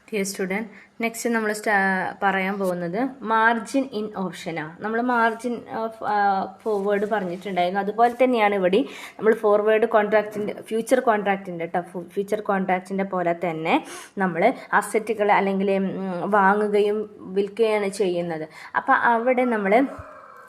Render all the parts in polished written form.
Dear student, next നമ്മൾ പറയാൻ പോകുന്നത് മാർജിൻ ഇൻ ഓപ്ഷനാണ്. നമ്മൾ മാർജിൻ ഓഫ് ഫോർവേഡ് പറഞ്ഞിട്ടുണ്ടായിരുന്നു. അതുപോലെ തന്നെയാണ് ഇവിടെ നമ്മൾ ഫോർവേഡ് കോൺട്രാക്റ്റിൻ്റെ ഫ്യൂച്ചർ കോൺട്രാക്റ്റിൻ്റെ പോലെ തന്നെ നമ്മൾ അസറ്റുകൾ അല്ലെങ്കിൽ വാങ്ങുകയും വിൽക്കുകയാണ് ചെയ്യുന്നത്. അപ്പോൾ അവിടെ നമ്മൾ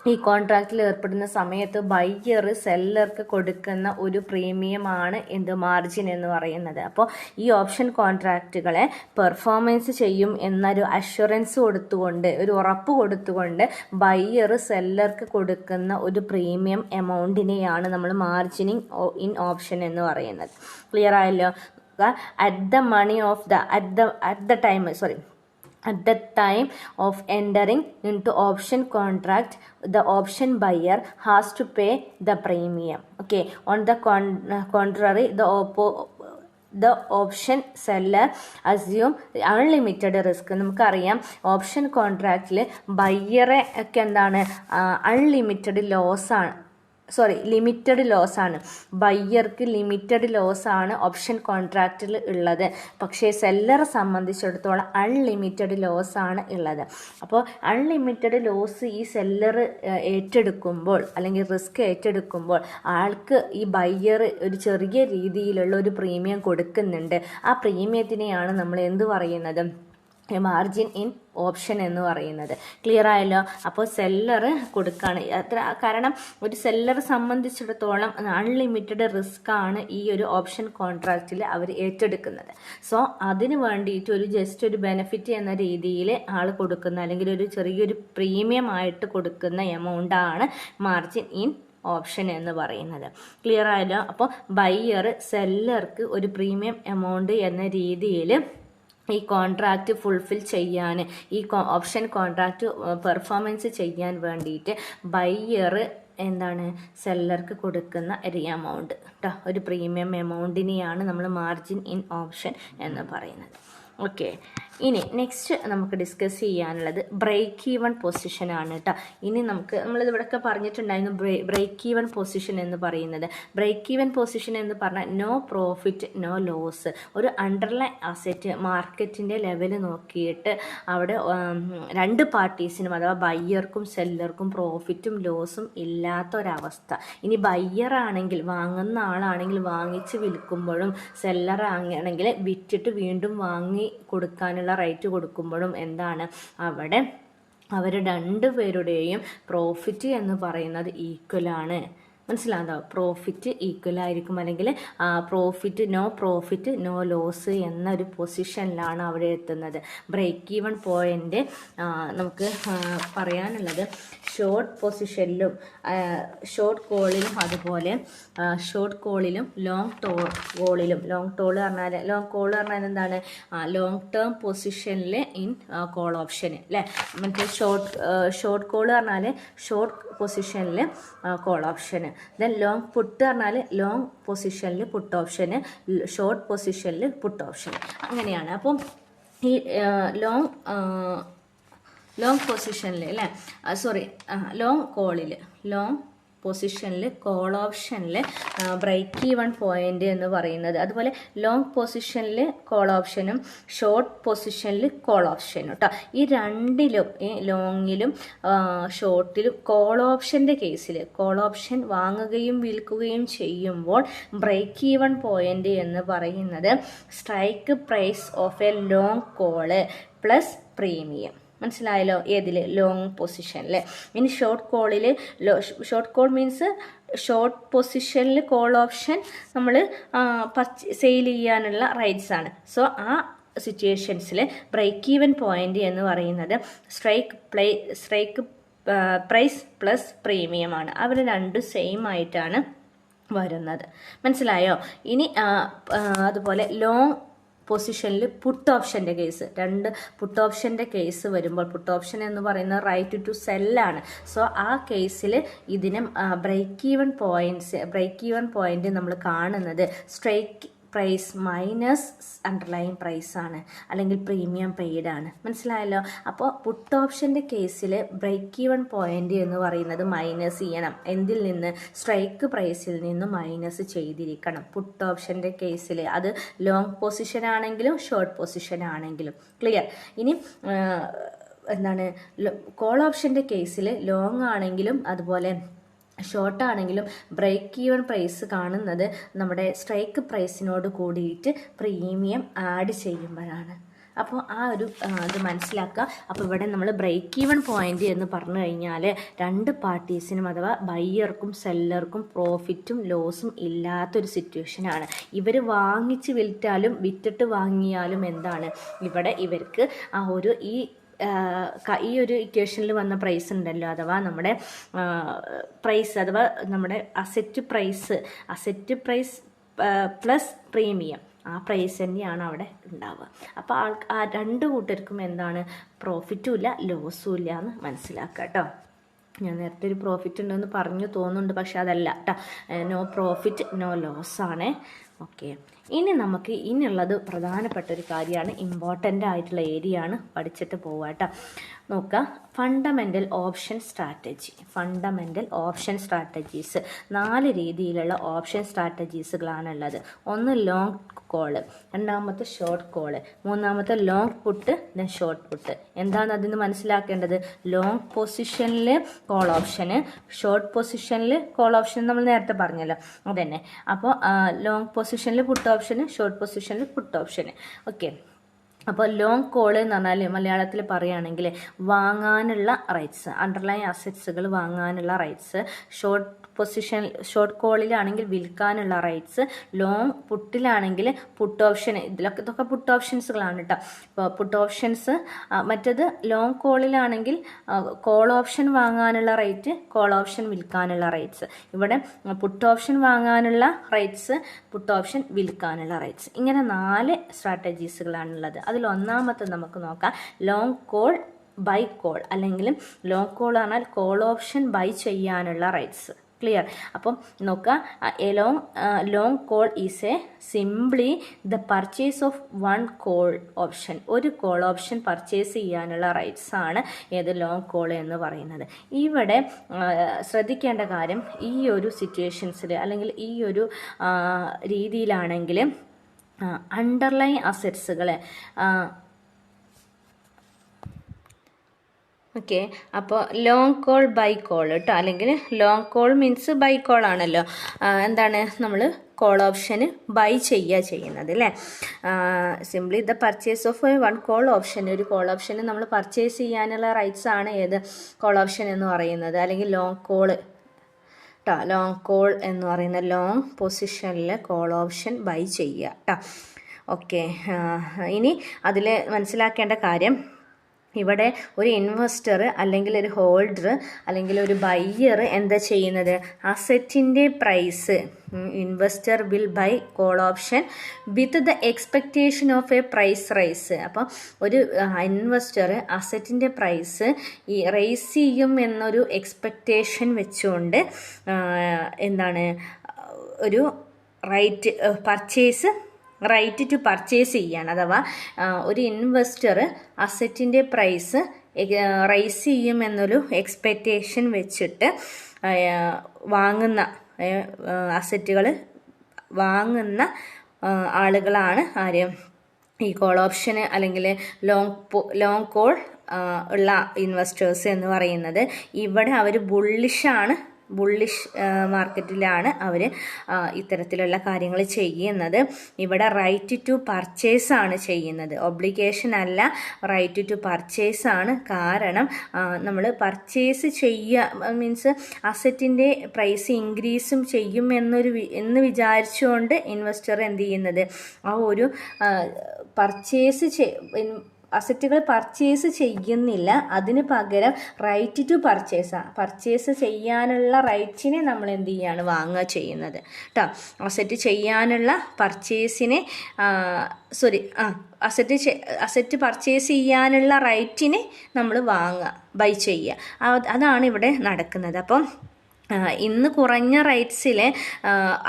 ഈ കോൺട്രാക്റ്റിൽ ഏർപ്പെടുന്ന സമയത്ത് ബയ്യർ സെല്ലർക്ക് കൊടുക്കുന്ന ഒരു പ്രീമിയമാണ് എന്ത് മാർജിൻ എന്ന് പറയുന്നത്. അപ്പോൾ ഈ ഓപ്ഷൻ കോൺട്രാക്റ്റുകളെ പെർഫോമൻസ് ചെയ്യും എന്നൊരു അഷ്വറൻസ് കൊടുത്തുകൊണ്ട്, ഒരു ഉറപ്പ് കൊടുത്തുകൊണ്ട് ബയ്യർ സെല്ലർക്ക് കൊടുക്കുന്ന ഒരു പ്രീമിയം എമൗണ്ടിനെയാണ് നമ്മൾ മാർജിനിങ് ഇൻ ഓപ്ഷൻ എന്ന് പറയുന്നത്. ക്ലിയർ ആയല്ലോ? At the time of entering into option contract, the option buyer has to pay the premium. Okay. On the contrary, the option seller assume unlimited risk. നമുക്കറിയാം option കോൺട്രാക്റ്റിൽ ബയ്യറെ ഒക്കെ എന്താണ് unlimited limited loss ആണ്. ബയ്യർക്ക് limited loss ആണ് option കോൺട്രാക്റ്റിൽ ഉള്ളത്. പക്ഷേ സെല്ലറെ സംബന്ധിച്ചിടത്തോളം unlimited loss ആണ് ഉള്ളത്. അപ്പോൾ അൺലിമിറ്റഡ് ലോസ് ഈ സെല്ലർ ഏറ്റെടുക്കുമ്പോൾ അല്ലെങ്കിൽ റിസ്ക് ഏറ്റെടുക്കുമ്പോൾ ആൾക്ക് ഈ ബയ്യർ ഒരു ചെറിയ രീതിയിലുള്ള ഒരു പ്രീമിയം കൊടുക്കുന്നുണ്ട്. ആ പ്രീമിയത്തിനെയാണ് നമ്മൾ എന്ത് പറയുന്നത്? മാർജിൻ ഇൻ ഓപ്ഷൻ എന്ന് പറയുന്നത്. ക്ലിയർ ആയല്ലോ? അപ്പോൾ സെല്ലർ കൊടുക്കുകയാണ്. കാരണം ഒരു സെല്ലറെ സംബന്ധിച്ചിടത്തോളം അൺലിമിറ്റഡ് റിസ്ക് ആണ് ഈ ഒരു ഓപ്ഷൻ കോൺട്രാക്റ്റിൽ അവർ ഏറ്റെടുക്കുന്നത്. സോ അതിന് വേണ്ടിയിട്ട് ജസ്റ്റ് ഒരു ബെനിഫിറ്റ് എന്ന രീതിയിൽ ആൾ കൊടുക്കുന്ന അല്ലെങ്കിൽ ഒരു ചെറിയൊരു പ്രീമിയം ആയിട്ട് കൊടുക്കുന്ന എമൗണ്ടാണ് മാർജിൻ ഇൻ ഓപ്ഷൻ എന്ന് പറയുന്നത്. ക്ലിയർ ആയല്ലോ? അപ്പോൾ ബയ്യർ സെല്ലർക്ക് ഒരു പ്രീമിയം എമൗണ്ട് എന്ന രീതിയിൽ ഈ കോൺട്രാക്റ്റ് ഫുൾഫിൽ ചെയ്യാൻ, ഈ ഓപ്ഷൻ കോൺട്രാക്റ്റ് പെർഫോമൻസ് ചെയ്യാൻ വേണ്ടിയിട്ട് ബയ്യർ എന്താണ് സെല്ലർക്ക് കൊടുക്കുന്ന ഒരു എമൗണ്ട് കേട്ടോ, ഒരു പ്രീമിയം എമൗണ്ടിനെയാണ് നമ്മൾ മാർജിൻ ഇൻ ഓപ്ഷൻ എന്ന് പറയുന്നത്. ഓക്കെ. ഇനി നെക്സ്റ്റ് നമുക്ക് ഡിസ്കസ് ചെയ്യാനുള്ളത് ബ്രേക്ക് ഈവൺ പൊസിഷൻ ആണ് കേട്ടോ. ഇനി നമ്മളിതിവിടെയൊക്കെ പറഞ്ഞിട്ടുണ്ടായിരുന്നു ബ്രേക്ക് ഈവൺ പൊസിഷൻ എന്ന് പറയുന്നത്. ബ്രേക്ക് ഈവൺ പൊസിഷൻ എന്ന് പറഞ്ഞാൽ നോ പ്രോഫിറ്റ് നോ ലോസ്. ഒരു അണ്ടർലൈൻ അസറ്റ് മാർക്കറ്റിൻ്റെ ലെവൽ നോക്കിയിട്ട് അവിടെ രണ്ട് പാർട്ടീസിനും അഥവാ ബയ്യർക്കും സെല്ലർക്കും പ്രോഫിറ്റും ലോസും ഇല്ലാത്ത ഒരവസ്ഥ. ഇനി ബയ്യറാണെങ്കിൽ, വാങ്ങുന്ന ആളാണെങ്കിൽ വാങ്ങിച്ച് വിൽക്കുമ്പോഴും, സെല്ലർ ആണെങ്കിൽ വിറ്റിട്ട് വീണ്ടും വാങ്ങി കൊടുക്കാനുള്ള റൈറ്റ് കൊടുക്കുമ്പോഴും എന്താണ് അവിടെ അവർ രണ്ടുപേരുടെയും പ്രോഫിറ്റ് എന്ന് പറയുന്നത് ഈക്വലാണ്. മനസ്സിലാകുന്നോ? പ്രോഫിറ്റ് ഈക്വൽ ആയിരിക്കും, അല്ലെങ്കിൽ പ്രോഫിറ്റ് നോ ലോസ് എന്നൊരു പൊസിഷനിലാണ് അവിടെ എത്തുന്നത്. ബ്രേക്ക് ഈവൺ പോയിന്റ് നമുക്ക് പറയാനുള്ളത് ഷോർട്ട് പൊസിഷനിലും ഷോർട്ട് കോളിലും അതുപോലെ ഷോർട്ട് കോളിലും ലോങ് കോളിലും. ലോങ് കോൾ പറഞ്ഞാൽ എന്താണ്? ലോങ് ടേം പൊസിഷനിൽ ഇൻ കോൾ ഓപ്ഷൻ അല്ലേ. മറ്റേ ഷോർട്ട് കോൾ പറഞ്ഞാൽ ഷോർട്ട് പൊസിഷനിൽ കോൾ ഓപ്ഷന്. ദെൻ ലോങ് പുട്ട് പറഞ്ഞാൽ ലോങ് പൊസിഷനിൽ പുട്ട് ഓപ്ഷന്, ഷോർട്ട് പൊസിഷനിൽ പുട്ട് ഓപ്ഷൻ. അങ്ങനെയാണ്. അപ്പം ഈ ലോങ് പൊസിഷനിൽ അല്ലേ, ലോങ് പൊസിഷനിൽ കോൾ ഓപ്ഷനിൽ ബ്രേക്ക് ഈവൺ പോയിന്റ് എന്ന് പറയുന്നത്. അതുപോലെ ലോങ് പൊസിഷനിൽ കോൾ ഓപ്ഷനും ഷോർട്ട് പൊസിഷനിൽ കോൾ ഓപ്ഷനും കേട്ടോ. ഈ രണ്ടിലും, ലോങ്ങിലും ഷോർട്ടിലും കോൾ ഓപ്ഷൻ്റെ കേസിൽ കോൾ ഓപ്ഷൻ വാങ്ങുകയും വിൽക്കുകയും ചെയ്യുമ്പോൾ ബ്രേക്ക് ഈവൺ പോയിന്റ് എന്ന് പറയുന്നത് strike price of a long call plus premium. മനസ്സിലായല്ലോ? ഏതിൽ? ലോങ് പൊസിഷനിൽ. ഇനി ഷോർട്ട് കോൾ മീൻസ് ഷോർട്ട് പൊസിഷനിൽ കോൾ ഓപ്ഷൻ നമ്മൾ സെയിൽ ചെയ്യാനുള്ള റൈറ്റ്സ് ആണ്. സോ ആ സിറ്റുവേഷൻസിൽ ബ്രേക്ക് ഈവൻ പോയിന്റ് എന്ന് പറയുന്നത് സ്ട്രൈക്ക് പ്രൈസ് പ്ലസ് പ്രീമിയം ആണ്. അവർ രണ്ടും സെയിം ആയിട്ടാണ് വരുന്നത്. മനസ്സിലായോ? ഇനി അതുപോലെ ലോങ് പൊസിഷനിൽ പുട്ട് ഓപ്ഷൻ്റെ കേസ്, പുട്ട് ഓപ്ഷൻ്റെ കേസ് വരുമ്പോൾ, പുട്ട് ഓപ്ഷൻ എന്ന് പറയുന്നത് റൈറ്റ് ടു സെല്ലാണ്. സോ ആ കേസിൽ ഇതിന് ബ്രേക്ക് ഈവൺ പോയിന്റ് നമ്മൾ കാണുന്നത് പ്രൈസ് മൈനസ് അണ്ടർലൈൻ പ്രൈസ് ആണ്, അല്ലെങ്കിൽ പ്രീമിയം പെയ്ഡ് ആണ്. മനസ്സിലായല്ലോ? അപ്പോൾ പുട്ട് ഓപ്ഷൻ്റെ കേസിൽ ബ്രേക്ക് ഈവൻ പോയിന്റ് എന്ന് പറയുന്നത് മൈനസ് ചെയ്യണം. എന്തിൽ നിന്ന്? സ്ട്രൈക്ക് പ്രൈസിൽ നിന്ന് മൈനസ് ചെയ്തിരിക്കണം പുട്ട് ഓപ്ഷൻ്റെ കേസിൽ. അത് ലോങ് പൊസിഷൻ ആണെങ്കിലും ഷോർട്ട് പൊസിഷൻ ആണെങ്കിലും. ക്ലിയർ? ഇനി എന്താണ്, കോൾ ഓപ്ഷൻ്റെ കേസിൽ ലോങ് ആണെങ്കിലും അതുപോലെ ഷോർട്ട് ആണെങ്കിലും ബ്രേക്ക് ഈവൻ പ്രൈസ് കാണുന്നത് നമ്മുടെ സ്ട്രൈക്ക് പ്രൈസിനോട് കൂടിയിട്ട് പ്രീമിയം ആഡ് ചെയ്യുമ്പോഴാണ്. അപ്പോൾ ആ ഒരു ഇത് മനസ്സിലാക്കുക. അപ്പോൾ ഇവിടെ നമ്മൾ ബ്രേക്ക് ഈവൻ പോയിന്റ് എന്ന് പറഞ്ഞു കഴിഞ്ഞാൽ രണ്ട് പാർട്ടീസിനും അഥവാ ബയ്യർക്കും സെല്ലർക്കും പ്രോഫിറ്റും ലോസും ഇല്ലാത്തൊരു സിറ്റുവേഷനാണ്. ഇവർ വാങ്ങിച്ച് വിറ്റാലും വിറ്റിട്ട് വാങ്ങിയാലും എന്താണ്, ഇവിടെ ഇവർക്ക് ആ ഒരു ഈ ഒരു ഇക്വേഷനിൽ വന്ന പ്രൈസ് ഉണ്ടല്ലോ, അഥവാ നമ്മുടെ പ്രൈസ് അഥവാ നമ്മുടെ അസറ്റ് പ്രൈസ് പ്ലസ് പ്രീമിയം, ആ പ്രൈസ് തന്നെയാണ് അവിടെ ഉണ്ടാവുക. അപ്പോൾ ആ രണ്ട് കൂട്ടർക്കും എന്താണ്, പ്രോഫിറ്റും ഇല്ല ലോസും ഇല്ല എന്ന് മനസ്സിലാക്കുക കേട്ടോ. ഞാൻ നേരത്തെ ഒരു പ്രോഫിറ്റ് ഉണ്ടെന്ന് പറഞ്ഞു തോന്നുന്നുണ്ട്, പക്ഷെ അതല്ല കേട്ടോ. നോ പ്രോഫിറ്റ് നോ ലോസ് ആണ്. ഓക്കെ, ഇനി നമുക്ക് ഇനിയുള്ളത് പ്രധാനപ്പെട്ട ഒരു കാര്യമാണ്, ഇമ്പോർട്ടൻ്റ് ആയിട്ടുള്ള ഏരിയ ആണ്, പഠിച്ചിട്ട് പോവുക കേട്ടോ. നോക്കുക, ഫണ്ടമെൻ്റൽ ഓപ്ഷൻ സ്ട്രാറ്റജീസ്. 4 രീതിയിലുള്ള ഓപ്ഷൻ സ്ട്രാറ്റജീസുകളാണുള്ളത്. ഒന്ന് ലോങ് കോള്, രണ്ടാമത്തെ ഷോർട്ട് കോള്, മൂന്നാമത്തെ long put, then short put. എന്താണ് അതിന് മനസ്സിലാക്കേണ്ടത്? ലോങ് പൊസിഷനിൽ കോൾ ഓപ്ഷന്, ഷോർട്ട് പൊസിഷനിൽ കോൾ ഓപ്ഷൻ നമ്മൾ നേരത്തെ പറഞ്ഞല്ലോ, അതന്നെ. അപ്പോൾ ലോങ് പൊസിഷനിൽ പുട്ട് ഓപ്ഷന്, ഷോർട്ട് പൊസിഷനിൽ പുട്ട് ഓപ്ഷന്. ഓക്കെ, അപ്പോൾ ലോങ് കോള് എന്ന് പറഞ്ഞാൽ മലയാളത്തിൽ പറയുകയാണെങ്കിൽ വാങ്ങാനുള്ള റൈറ്റ്സ്, അണ്ടർലൈൻ അസറ്റ്സുകൾ വാങ്ങാനുള്ള റൈറ്റ്സ്. ഷോർട്ട് കോളിലാണെങ്കിൽ വിൽക്കാനുള്ള റൈറ്റ്സ്. ലോങ് പുട്ടിലാണെങ്കിൽ പുട്ട് ഓപ്ഷൻ. ഇതൊക്കെ പുട്ട് ഓപ്ഷൻസുകളാണ് കേട്ടോ. ഇപ്പോൾ പുട്ട് ഓപ്ഷൻസ്. മറ്റത് ലോങ് കോളിലാണെങ്കിൽ കോൾ ഓപ്ഷൻ വാങ്ങാനുള്ള റൈറ്റ്, കോൾ ഓപ്ഷൻ വിൽക്കാനുള്ള റൈറ്റ്സ്. ഇവിടെ പുട്ട് ഓപ്ഷൻ വാങ്ങാനുള്ള റൈറ്റ്സ്, പുട്ട് ഓപ്ഷൻ വിൽക്കാനുള്ള റൈറ്റ്സ്. ഇങ്ങനെ 4 സ്ട്രാറ്റജീസുകളാണുള്ളത്. അതിൽ ഒന്നാമത്തെ നമുക്ക് നോക്കാം, ലോങ് കോൾ ബൈ കോൾ, അല്ലെങ്കിൽ ലോങ് കോൾ പറഞ്ഞാൽ കോൾ ഓപ്ഷൻ ബൈ ചെയ്യാനുള്ള റൈറ്റ്സ്. ക്ലിയർ? അപ്പം നോക്കുക, long call is a simply the purchase of one call option. ഒരു കോൾ ഓപ്ഷൻ പർച്ചേസ് ചെയ്യാനുള്ള റൈറ്റ്സ് ആണ് ഏത് ലോങ് കോൾ എന്ന് പറയുന്നത്. ഇവിടെ ശ്രദ്ധിക്കേണ്ട കാര്യം, ഈ ഒരു സിറ്റുവേഷൻസിൽ അല്ലെങ്കിൽ ഈ ഒരു രീതിയിലാണെങ്കിൽ അണ്ടർലൈൻ അസറ്റ്സുകളെ ഓക്കെ. അപ്പോൾ ലോങ് കോൾ ബൈ കോൾ കേട്ടോ, അല്ലെങ്കിൽ long call means buy call ആണല്ലോ. എന്താണ്, നമ്മൾ കോൾ ഓപ്ഷന് ബൈ ചെയ്യുന്നത് അല്ലേ. Simply the purchase of one call option. ഒരു കോൾ ഓപ്ഷന് നമ്മൾ പർച്ചേസ് ചെയ്യാനുള്ള റൈറ്റ്സ് ആണ് ഏത് കോൾ ഓപ്ഷൻ എന്ന് പറയുന്നത്, അല്ലെങ്കിൽ ലോങ് കോള്. ലോങ് കോൾ എന്ന് പറയുന്ന ലോങ് പൊസിഷനിൽ കോൾ ഓപ്ഷൻ ബൈ ചെയ്യുക കേട്ടോ. ഓക്കെ, ഇനി അതിൽ മനസ്സിലാക്കേണ്ട കാര്യം, ഇവിടെ ഒരു ഇൻവെസ്റ്റർ അല്ലെങ്കിൽ ഒരു ഹോൾഡർ അല്ലെങ്കിൽ ഒരു ബയ്യർ എന്താ ചെയ്യുന്നത്, അസറ്റിൻ്റെ price, investor will buy call option with the expectation of a price rise. അപ്പം ഒരു ഇൻവെസ്റ്റർ അസറ്റിൻ്റെ പ്രൈസ് റൈസ് ചെയ്യും എന്നൊരു എക്സ്പെക്റ്റേഷൻ വെച്ചുകൊണ്ട് എന്താണ്, ഒരു റൈറ്റ് ടു പർച്ചേസ് ചെയ്യാണ്. അഥവാ ഒരു ഇൻവെസ്റ്റർ അസറ്റിൻ്റെ പ്രൈസ് റൈസ് ചെയ്യും എന്നൊരു എക്സ്പെക്റ്റേഷൻ വെച്ചിട്ട് വാങ്ങുന്ന അസറ്റുകൾ വാങ്ങുന്ന ആളുകളാണ് ആര്, ഈ കോൾ ഓപ്ഷന് അല്ലെങ്കിൽ ലോങ് കോൾ ഉള്ള ഇൻവെസ്റ്റേഴ്സ് എന്ന് പറയുന്നത്. ഇവിടെ അവർ ബുള്ളിഷ് മാർക്കറ്റിലാണ് അവർ ഇത്തരത്തിലുള്ള കാര്യങ്ങൾ ചെയ്യുന്നത്. ഇവിടെ റൈറ്റ് ടു പർച്ചേസ് ആണ് ചെയ്യുന്നത്, ഒബ്ലിഗേഷൻ അല്ല, റൈറ്റ് ടു പർച്ചേസ് ആണ്. കാരണം നമ്മൾ പർച്ചേസ് മീൻസ് അസറ്റിൻ്റെ പ്രൈസ് ഇൻക്രീസും ചെയ്യും എന്ന് വിചാരിച്ചുകൊണ്ട് ഇൻവെസ്റ്റർ എന്ത് ചെയ്യുന്നത്, ആ ഒരു അസറ്റുകൾ പർച്ചേസ് ചെയ്യുന്നില്ല, അതിന് പകരം റൈറ്റ് ടു പർച്ചേസ് ചെയ്യാനുള്ള റൈറ്റിനെ നമ്മൾ എന്ത് ചെയ്യാണ്, വാങ്ങുക ചെയ്യുന്നത് കേട്ടോ. അസറ്റ് ചെയ്യാനുള്ള പർച്ചേസിനെ അസറ്റ് പർച്ചേസ് ചെയ്യാനുള്ള റൈറ്റിനെ നമ്മൾ വാങ്ങുക, ബൈ ചെയ്യുക. അതാണ് ഇവിടെ നടക്കുന്നത്. അപ്പം ഇന്ന് കുറഞ്ഞ റേറ്റ്സിലെ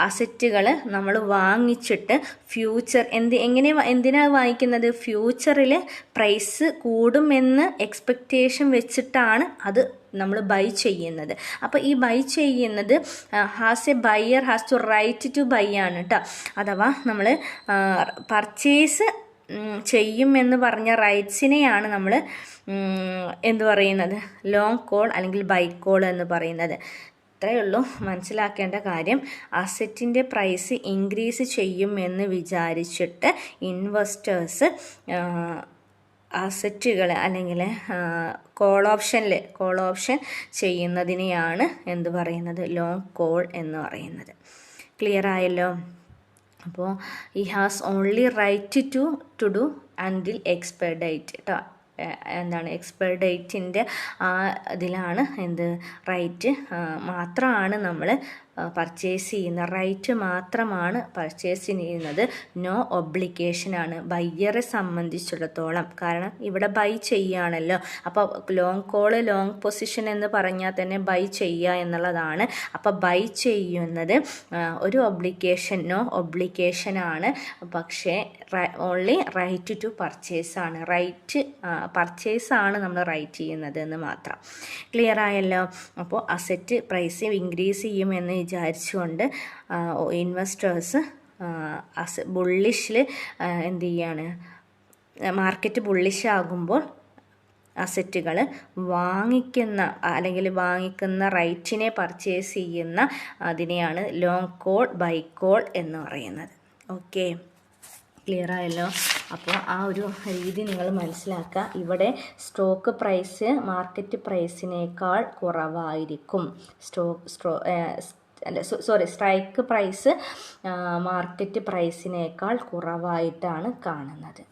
അസറ്റുകൾ നമ്മൾ വാങ്ങിച്ചിട്ട് ഫ്യൂച്ചർ എന്തിനാണ് വാങ്ങിക്കുന്നത്? ഫ്യൂച്ചറിൽ പ്രൈസ് കൂടുമെന്ന് എക്സ്പെക്റ്റേഷൻ വെച്ചിട്ടാണ് അത് നമ്മൾ ബൈ ചെയ്യുന്നത്. അപ്പോൾ ഈ ബൈ ചെയ്യുന്നത് has a buyer has to right to buy ആണ് കേട്ടോ. അഥവാ നമ്മൾ പർച്ചേസ് ചെയ്യുമെന്ന് പറഞ്ഞ റൈറ്റ്സിനെയാണ് നമ്മൾ എന്ത് പറയുന്നത്? ലോങ് കോൾ അല്ലെങ്കിൽ ബൈ കോൾ എന്ന് പറയുന്നത്. ഇത്രയേ ഉള്ളൂ മനസ്സിലാക്കേണ്ട കാര്യം. അസറ്റിൻ്റെ പ്രൈസ് ഇൻക്രീസ് ചെയ്യുമെന്ന് വിചാരിച്ചിട്ട് ഇൻവെസ്റ്റേഴ്സ് അസറ്റുകൾ അല്ലെങ്കിൽ കോൾ ഓപ്ഷൻ ചെയ്യുന്നതിനെയാണ് എന്ത് പറയുന്നത്? ലോങ് കോൾ എന്ന് പറയുന്നത്. ക്ലിയർ ആയല്ലോ? അപ്പോൾ ഈ has only right to do until expire date കേട്ടോ. എന്താണ് എക്സ്പയർ ഡേറ്റിൻ്റെ ഇതിലാണ് എന്ത് റൈറ്റ് മാത്രമാണ് നമ്മൾ പർച്ചേസ് ചെയ്യുന്ന റൈറ്റ് മാത്രമാണ് പർച്ചേസ് ചെയ്യുന്നത്. നോ ഒബ്ലിഗേഷനാണ് ബയ്യറെ സംബന്ധിച്ചിടത്തോളം. കാരണം ഇവിടെ ബൈ ചെയ്യുകയാണല്ലോ. അപ്പോൾ ലോങ് കോള് ലോങ് പൊസിഷൻ എന്ന് പറഞ്ഞാൽ തന്നെ ബൈ ചെയ്യുക എന്നുള്ളതാണ്. അപ്പോൾ ബൈ ചെയ്യുന്നത് ഒരു നോ ഒബ്ലിഗേഷനാണ്. പക്ഷേ ഓൺലി റൈറ്റ് ടു പർച്ചേസ് ആണ്. പർച്ചേസ് ആണ് നമ്മൾ റൈറ്റ് ചെയ്യുന്നത് എന്ന് മാത്രം. ക്ലിയർ ആയല്ലോ? അപ്പോൾ അസറ്റ് പ്രൈസ് ഇൻക്രീസ് ചെയ്യുമെന്ന് വിചാരിച്ചുകൊണ്ട് ഇൻവെസ്റ്റേഴ്സ് ബുള്ളിഷിൽ എന്ത് ചെയ്യാണ്? മാർക്കറ്റ് ബുള്ളിഷ് ആകുമ്പോൾ അസറ്റുകൾ വാങ്ങിക്കുന്ന റൈറ്റിനെ പർച്ചേസ് ചെയ്യുന്ന അതിനെയാണ് ലോങ് കോൾ ബൈ കോൾ എന്ന് പറയുന്നത്. ഓക്കെ, ക്ലിയർ ആയല്ലോ? അപ്പോൾ ആ ഒരു രീതി നിങ്ങൾ മനസ്സിലാക്കുക. ഇവിടെ സ്റ്റോക്ക് പ്രൈസ് മാർക്കറ്റ് പ്രൈസിനേക്കാൾ കുറവായിരിക്കും. സ്ട്രൈക്ക് പ്രൈസ് മാർക്കറ്റ് പ്രൈസിനേക്കാൾ കുറവായിട്ടാണ് കാണുന്നത്.